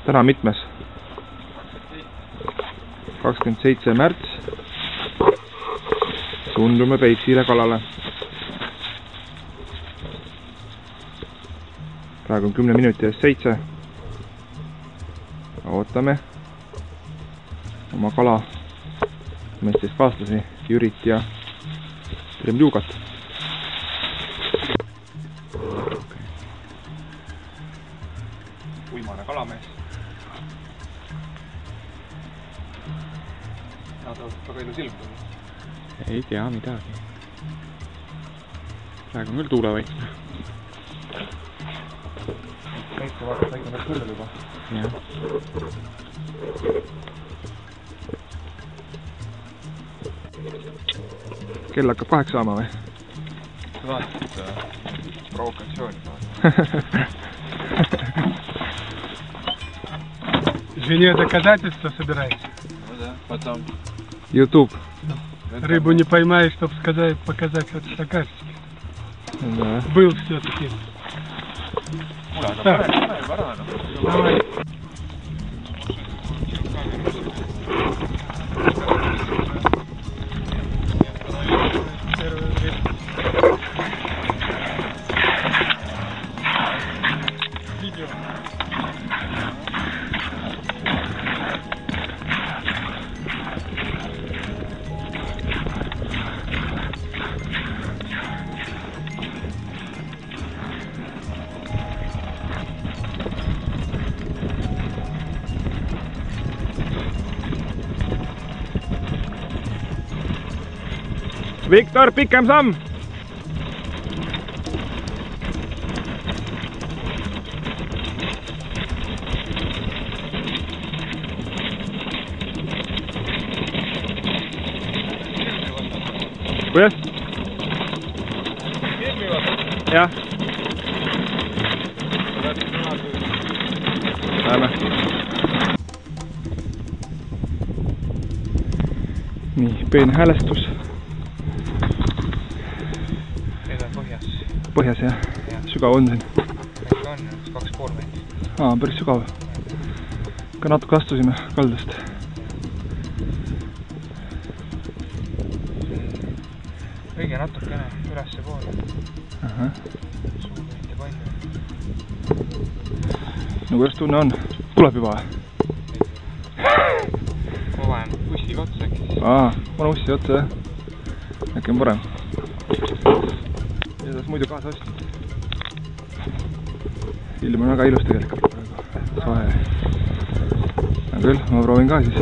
Täna mitmes? 27. märts. Suundume Peipsile kalale. Praegu on 10 minuti eest 7. Ootame oma kala meestest kaaslasi Jürit ja Tremljugat. Uimane kalamees. Nad on väga ilus ilm. Ei tea midagi. Praegu on küll tuulevait. Meidke vaatad väike on kõrvel juba. Jah. Kell hakkab 8 saama või? Sa vaatad provokatsiooni saada. Жене доказательства собираете? Ну да, потом. YouTube. Рыбу не поймаешь, чтобы показать вот стаканчик. Да. Был все-таки. Давай. Viktor, pikem samm! Kuidas? Jah. Lähme. Nii, peene häälestus. Põhjas jah? Sügav on siin? Väike on, 2,5 meetrit. Päris sügav. Ka natuke astusime kaldast. Õige natukene ülesse poole. Suur mitte palju. No kuidas tunne on? Tuleb juba? Ma vajan ussiga otsa äkki siis. Pane ussi otsa jah. Äkki on parem. Ja taas muidu kaasa ostnud. Ilm on väga ilus tegelikult praegu. Soe. Aga küll, ma proovin ka siis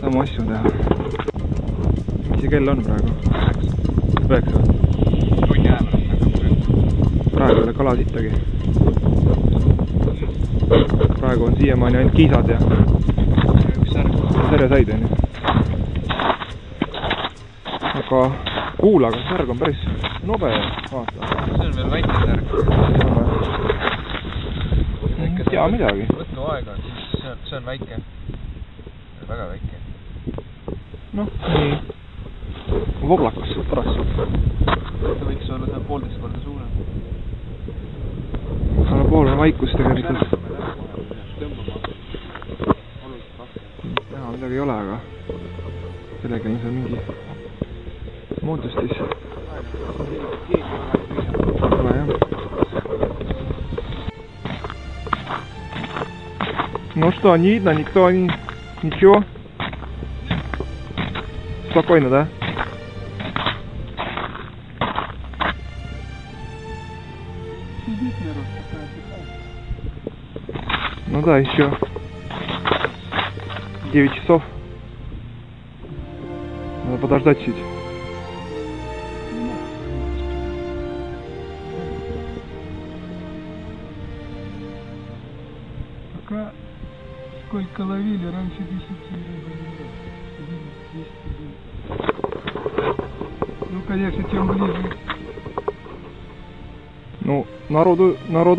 samu asju teha. Mis see kell on praegu? 9. Tunni ajal. Praegu ei ole kala sittagi. Praegu on siiamaani ainult kiisad ja särja said on ju. Aga kuulaga särg on päris nobe, vaata. See on veel väike särg. Ei tea midagi. Võtnu aega, siis see on väike. Väga väike. Noh, nii. Voblakas, paras. Ta võiks olla seal 1,5 korda suurem. Aga pool on vaikus tegelikult. Näha midagi ei ole, aga sellega on seal mingi moodustis. Ole jah. Ну что, не видно, никто, ничего. Спокойно, да? Ну да, еще 9 часов. Надо подождать чуть. Пока сколько ловили, раньше 10 рыб. Ну, конечно, тем ближе. Ну, народу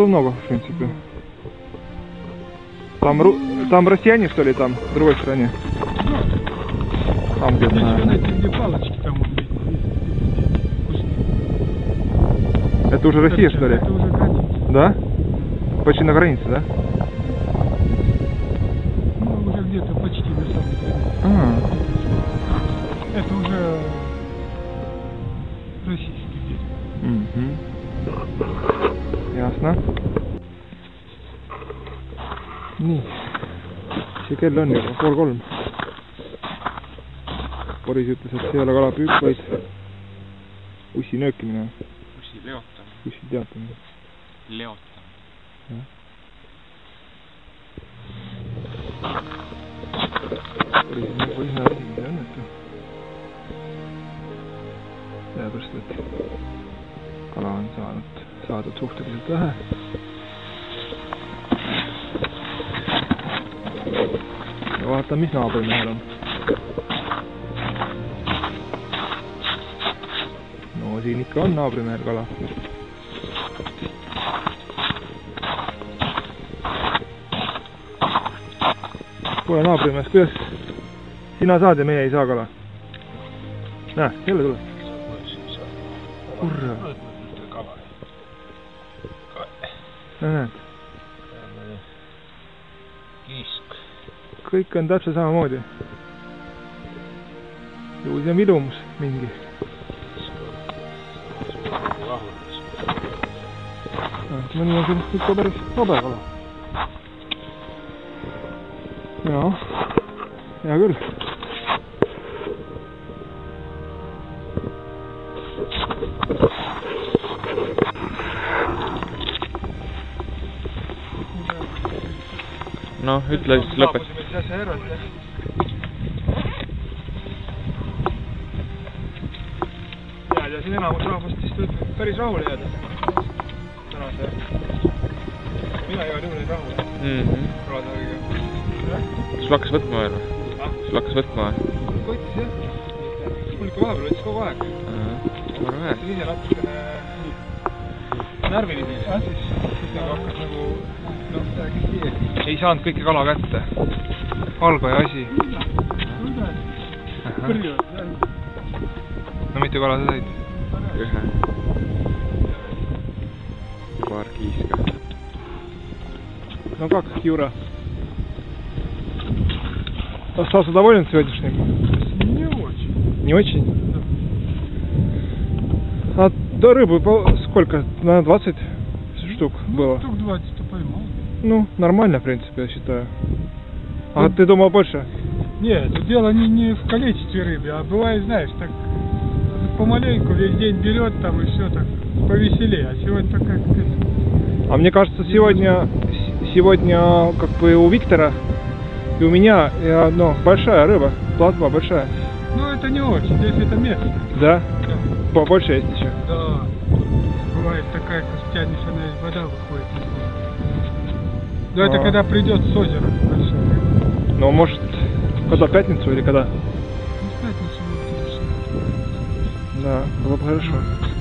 много, в принципе. Там россияне, что ли, там, в другой стране? Там где-то. Знаете, где палочки там вот эти, Это уже Россия, что ли? Это уже граница. Да? Почти на границе, да? Jasno. nii. see kell on juba 2:30. Boris ütles, et see ei ole kalapüük, vaid ussi nöökimine. Ussi leotamine. Ussi teatamine. Leotamine. jah. Boris on juba ühe asi, mida õnnetu. Sellepärast, et kala on saadud suhteliselt vähe. ja vaatan, mis naabrimehel on. no siin ikka on naabrimehel kala. kuule naabrimees, kuidas sina saad ja meie ei saa kala? näe, jälle tuleb. kurra. näed. Kiisk. kõik on täpselt samamoodi. ju see on vilumus mingi. mõni on sellist ikka päris nobe kala. jaa, hea küll. noh, ütle siis lõpet. ja siin enamus rahvast vist võib päris rahule jääda. tänase. mina igal juhul ei rahule. Kalasaariga. sul hakkas võtma veel või? sul hakkas võtma või? Võttis jah. mul ikka vahepeal võttis kogu aeg. see ise natukene närviline. siis hakkas nagu ei saanud kõike kala kätte. algaja asi. no mitu kala sa said? ühe. paar kiiska. no 2 kiura. Остался доволен сегодняшним? Не очень. Не очень? А до рыбы сколько? На 20 штук было? Штук 20 поймал. Ну, нормально, в принципе, я считаю. А ты думал больше? Нет, дело не в количестве рыбы, а бывает, знаешь, так помаленьку весь день берет там и все так повеселее. А сегодня так как... А мне кажется, сегодня как бы у Виктора и у меня большая рыба, плотва большая. Ну это не очень, здесь это место. Да? Да. Побольше есть еще? Да. Бывает такая, как тянешь, она из вода выходит. Но это когда придет с озера большая рыба. Ну может, когда, пятницу или когда? Ну, в пятницу. Да, было бы хорошо.